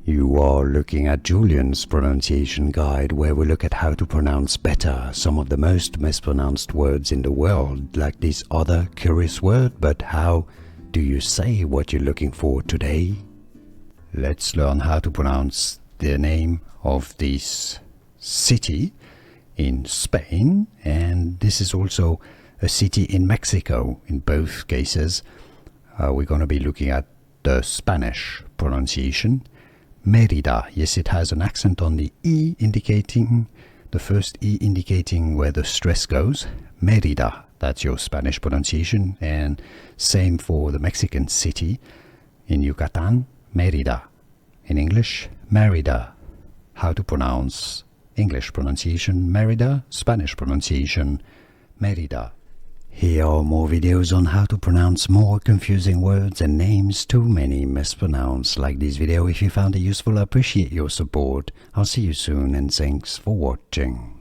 You are looking at Julian's pronunciation guide, where we look at how to pronounce better some of the most mispronounced words in the world, like this other curious word. But how do you say what you're looking for today? Let's learn how to pronounce the name of this city in Spain, and this is also a city in Mexico. In both cases, we're going to be looking at the Spanish pronunciation. Mérida, yes, it has an accent on the E, indicating the first E, indicating where the stress goes. Mérida, that's your Spanish pronunciation, and same for the Mexican city in Yucatan, Mérida. In English, Mérida. How to pronounce English pronunciation, Mérida, Spanish pronunciation, Mérida. Here are more videos on how to pronounce more confusing words and names too many mispronounced. Like this video if you found it useful. I appreciate your support. I'll see you soon, and thanks for watching.